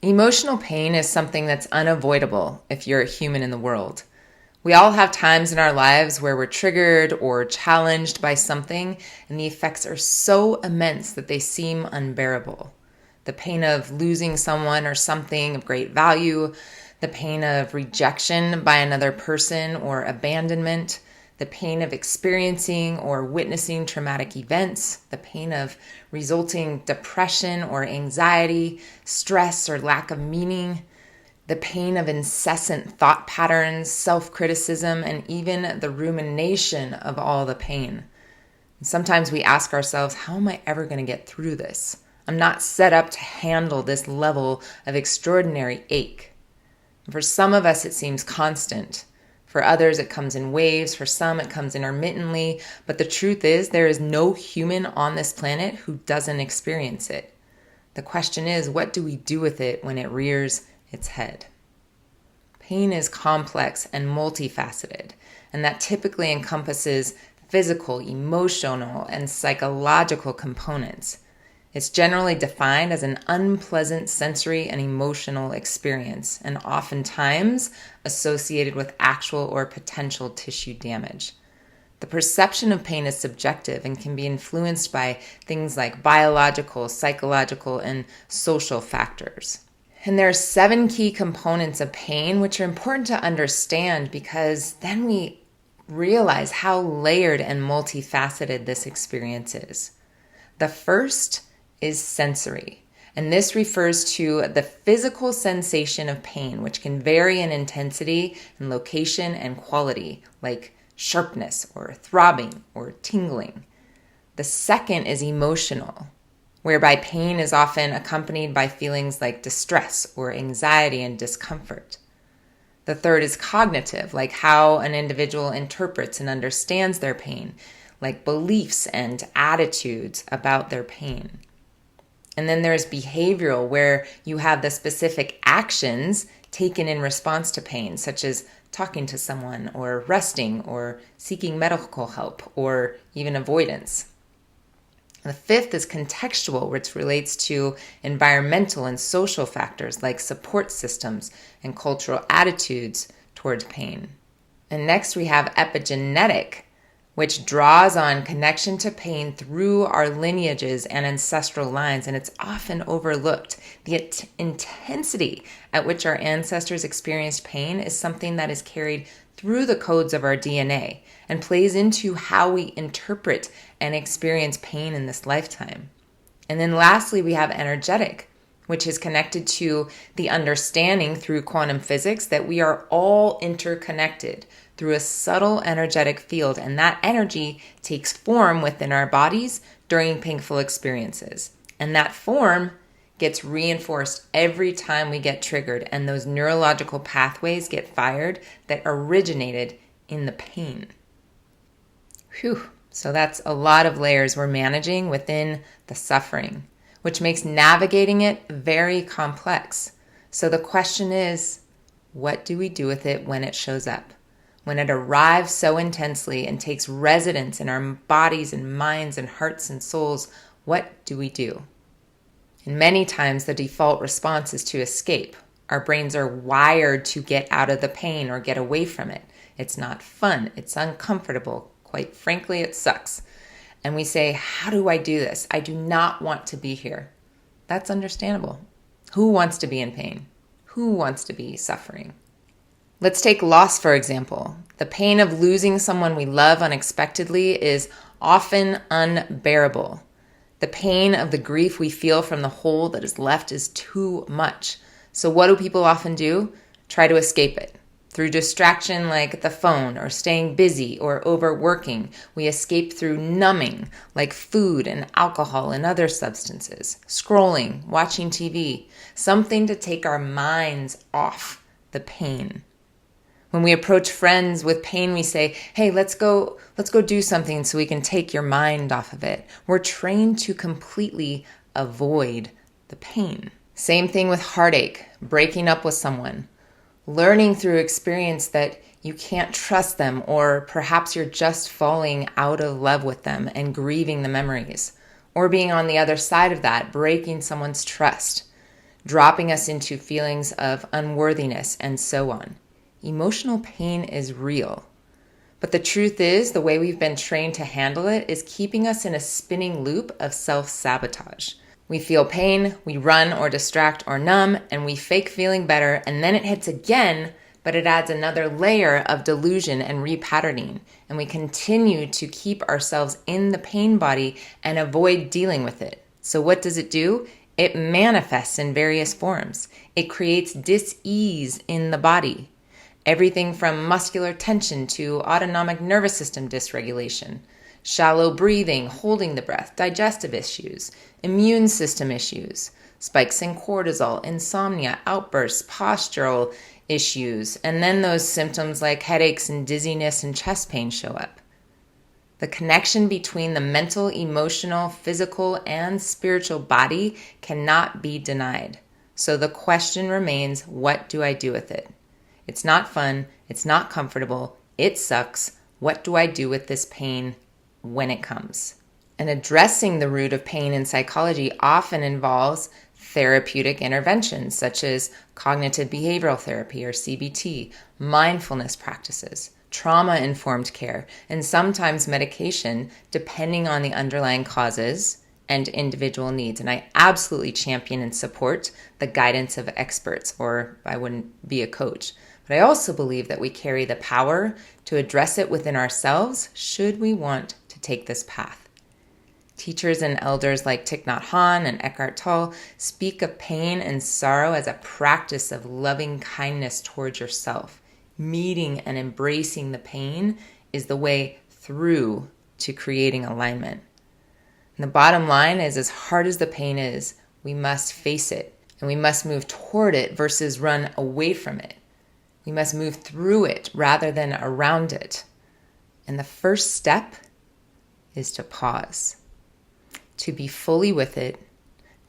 Emotional pain is something that's unavoidable if you're a human in the world. We all have times in our lives where we're triggered or challenged by something, and the effects are so immense that they seem unbearable. The pain of losing someone or something of great value, the pain of rejection by another person or abandonment, the pain of experiencing or witnessing traumatic events, the pain of resulting depression or anxiety, stress or lack of meaning, the pain of incessant thought patterns, self-criticism, and even the rumination of all the pain. And sometimes we ask ourselves, how am I ever going to get through this? I'm not set up to handle this level of extraordinary ache. For some of us, it seems constant. For others, it comes in waves. For some, it comes intermittently. But the truth is, there is no human on this planet who doesn't experience it. The question is, what do we do with it when it rears its head? Pain is complex and multifaceted, and that typically encompasses physical, emotional, and psychological components. It's generally defined as an unpleasant sensory and emotional experience, and oftentimes associated with actual or potential tissue damage. The perception of pain is subjective and can be influenced by things like biological, psychological, and social factors. And there are 7 key components of pain which are important to understand, because then we realize how layered and multifaceted this experience is. The first is sensory, and this refers to the physical sensation of pain, which can vary in intensity and location and quality, like sharpness or throbbing or tingling. The second is emotional, whereby pain is often accompanied by feelings like distress or anxiety and discomfort. The third is cognitive, like how an individual interprets and understands their pain, like beliefs and attitudes about their pain. And then there's behavioral, where you have the specific actions taken in response to pain, such as talking to someone or resting or seeking medical help or even avoidance. The fifth is contextual, which relates to environmental and social factors like support systems and cultural attitudes towards pain. And next we have epigenetic, which draws on connection to pain through our lineages and ancestral lines, and it's often overlooked. The intensity at which our ancestors experienced pain is something that is carried through the codes of our DNA and plays into how we interpret and experience pain in this lifetime. And then lastly, we have energetic, which is connected to the understanding through quantum physics that we are all interconnected through a subtle energetic field, and that energy takes form within our bodies during painful experiences. And that form gets reinforced every time we get triggered, and those neurological pathways get fired that originated in the pain. Whew. So that's a lot of layers we're managing within the suffering, which makes navigating it very complex. So the question is, what do we do with it when it shows up? When it arrives so intensely and takes residence in our bodies and minds and hearts and souls, what do we do? And many times the default response is to escape. Our brains are wired to get out of the pain or get away from it. It's not fun. It's uncomfortable. Quite frankly, it sucks. And we say, how do I do this? I do not want to be here. That's understandable. Who wants to be in pain? Who wants to be suffering? Let's take loss, for example. The pain of losing someone we love unexpectedly is often unbearable. The pain of the grief we feel from the hole that is left is too much. So what do people often do? Try to escape it. Through distraction like the phone or staying busy or overworking, we escape through numbing like food and alcohol and other substances, scrolling, watching TV, something to take our minds off the pain. When we approach friends with pain, we say, hey, let's go do something so we can take your mind off of it. We're trained to completely avoid the pain. Same thing with heartache, breaking up with someone, learning through experience that you can't trust them, or perhaps you're just falling out of love with them and grieving the memories, or being on the other side of that, breaking someone's trust. dropping us into feelings of unworthiness and so on. Emotional pain is real. But the truth is, the way we've been trained to handle it is keeping us in a spinning loop of self-sabotage. We feel pain, we run or distract or numb, and we fake feeling better, and then it hits again, but it adds another layer of delusion and repatterning, and we continue to keep ourselves in the pain body and avoid dealing with it. So what does it do? It manifests in various forms. It creates dis-ease in the body. Everything from muscular tension to autonomic nervous system dysregulation, shallow breathing, holding the breath, digestive issues, immune system issues, spikes in cortisol, insomnia, outbursts, postural issues, and then those symptoms like headaches and dizziness and chest pain show up. The connection between the mental, emotional, physical, and spiritual body cannot be denied. So the question remains, what do I do with it? It's not fun. It's not comfortable. It sucks. What do I do with this pain when it comes? And addressing the root of pain in psychology often involves therapeutic interventions such as cognitive behavioral therapy or CBT, mindfulness practices, trauma-informed care, and sometimes medication depending on the underlying causes and individual needs. And I absolutely champion and support the guidance of experts, or I wouldn't be a coach. But I also believe that we carry the power to address it within ourselves should we want to take this path. Teachers and elders like Thich Nhat Hanh and Eckhart Tolle speak of pain and sorrow as a practice of loving kindness towards yourself. Meeting and embracing the pain is the way through to creating alignment. And the bottom line is, as hard as the pain is, we must face it and we must move toward it versus run away from it. We must move through it rather than around it. And the first step is to pause, to be fully with it,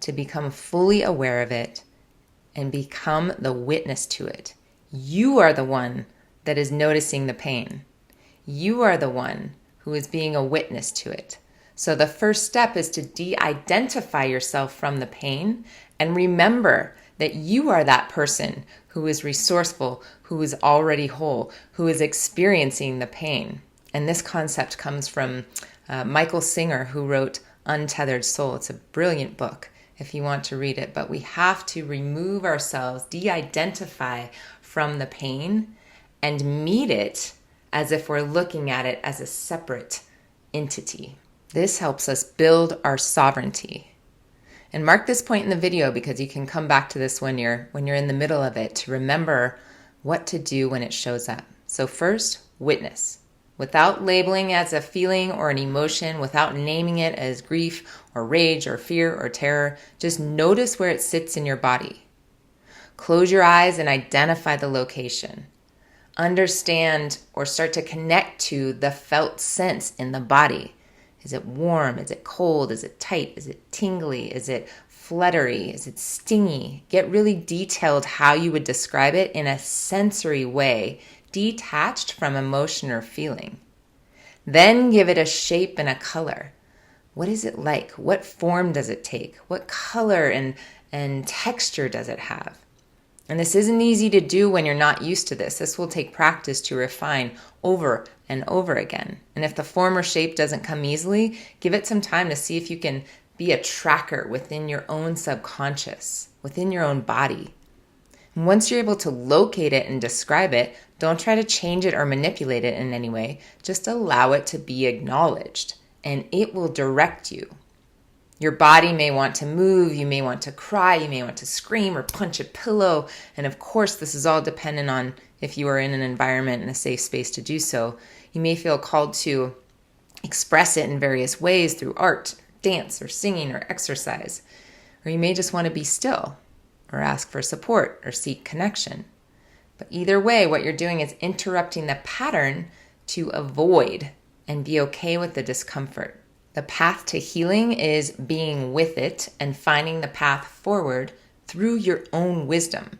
to become fully aware of it, and become the witness to it. You are the one that is noticing the pain. You are the one who is being a witness to it. So the first step is to de-identify yourself from the pain and remember that you are that person who is resourceful, who is already whole, who is experiencing the pain. And this concept comes from Michael Singer, who wrote Untethered Soul. It's a brilliant book if you want to read it, but we have to remove ourselves, de-identify from the pain and meet it as if we're looking at it as a separate entity. This helps us build our sovereignty. And mark this point in the video because you can come back to this when you're in the middle of it to remember what to do when it shows up. So first, witness. Without labeling as a feeling or an emotion, without naming it as grief or rage or fear or terror, just notice where it sits in your body. Close your eyes and identify the location. Understand or start to connect to the felt sense in the body. Is it warm? Is it cold? Is it tight? Is it tingly? Is it fluttery? Is it stingy? Get really detailed how you would describe it in a sensory way, detached from emotion or feeling. Then give it a shape and a color. What is it like? What form does it take? What color and texture does it have? And this isn't easy to do when you're not used to this. This will take practice to refine over and over again. And if the form or shape doesn't come easily, give it some time to see if you can be a tracker within your own subconscious, within your own body. And once you're able to locate it and describe it, don't try to change it or manipulate it in any way. Just allow it to be acknowledged, and it will direct you. Your body may want to move, you may want to cry, you may want to scream or punch a pillow. And of course, this is all dependent on if you are in an environment and a safe space to do so. You may feel called to express it in various ways through art, dance, or singing, or exercise. Or you may just want to be still, or ask for support, or seek connection. But either way, what you're doing is interrupting the pattern to avoid and be okay with the discomfort. The path to healing is being with it and finding the path forward through your own wisdom.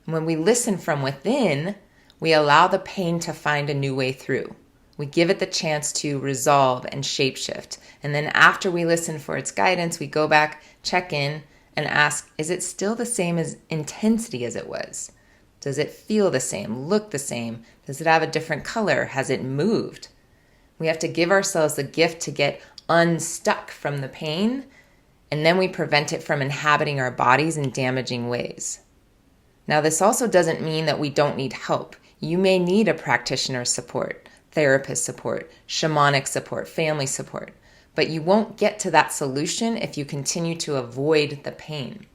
And when we listen from within, we allow the pain to find a new way through. We give it the chance to resolve and shapeshift. And then after we listen for its guidance, we go back, check in, and ask, is it still the same as intensity as it was? Does it feel the same, look the same? Does it have a different color? Has it moved? We have to give ourselves the gift to get unstuck from the pain, and then we prevent it from inhabiting our bodies in damaging ways. Now, this also doesn't mean that we don't need help. You may need a practitioner's support, therapist support, shamanic support, family support, but you won't get to that solution if you continue to avoid the pain.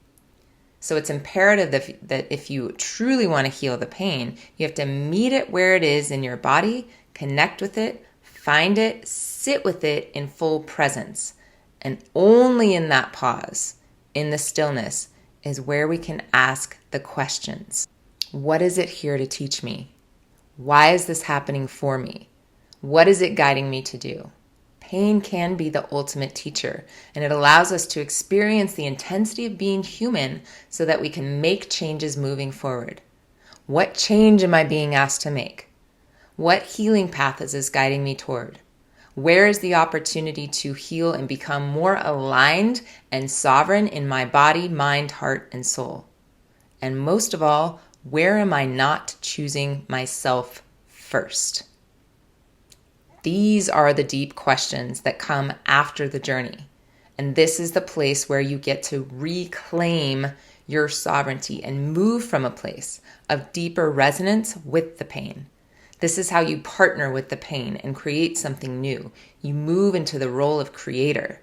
So it's imperative that if you truly want to heal the pain, you have to meet it where it is in your body, connect with it, find it, sit with it in full presence. And only in that pause, in the stillness, is where we can ask the questions. What is it here to teach me? Why is this happening for me? What is it guiding me to do? Pain can be the ultimate teacher, and it allows us to experience the intensity of being human so that we can make changes moving forward. What change am I being asked to make? What healing path is this guiding me toward? Where is the opportunity to heal and become more aligned and sovereign in my body, mind, heart, and soul? And most of all, where am I not choosing myself first? These are the deep questions that come after the journey. And this is the place where you get to reclaim your sovereignty and move from a place of deeper resonance with the pain. This is how you partner with the pain and create something new. You move into the role of creator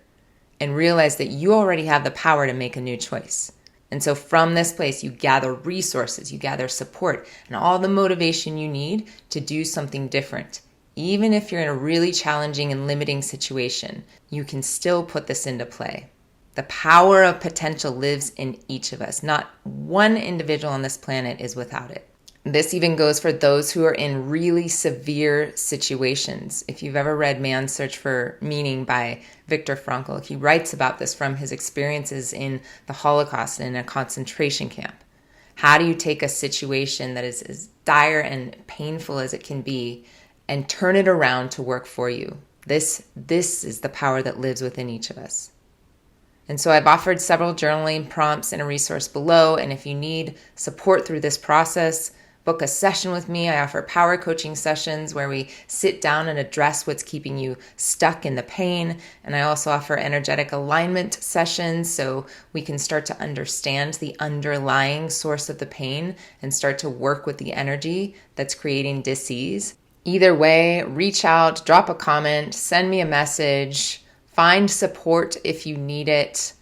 and realize that you already have the power to make a new choice. And so from this place, you gather resources, you gather support, and all the motivation you need to do something different. Even if you're in a really challenging and limiting situation, you can still put this into play. The power of potential lives in each of us. Not one individual on this planet is without it. This even goes for those who are in really severe situations. If you've ever read Man's Search for Meaning by Viktor Frankl, he writes about this from his experiences in the Holocaust and in a concentration camp. How do you take a situation that is as dire and painful as it can be and turn it around to work for you? This is the power that lives within each of us. And so I've offered several journaling prompts in a resource below, and if you need support through this process, book a session with me. I offer power coaching sessions where we sit down and address what's keeping you stuck in the pain. And I also offer energetic alignment sessions so we can start to understand the underlying source of the pain and start to work with the energy that's creating dis-ease. Either way, reach out, drop a comment, send me a message, find support if you need it.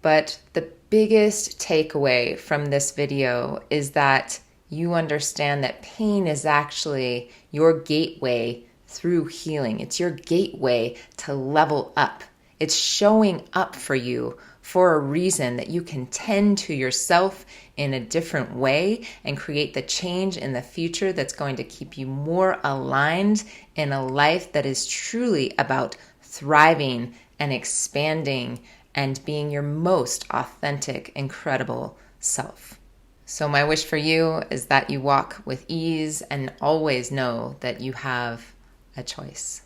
But the biggest takeaway from this video is that you understand that pain is actually your gateway through healing. It's your gateway to level up. It's showing up for you for a reason that you can tend to yourself in a different way and create the change in the future that's going to keep you more aligned in a life that is truly about thriving and expanding and being your most authentic, incredible self. So my wish for you is that you walk with ease and always know that you have a choice.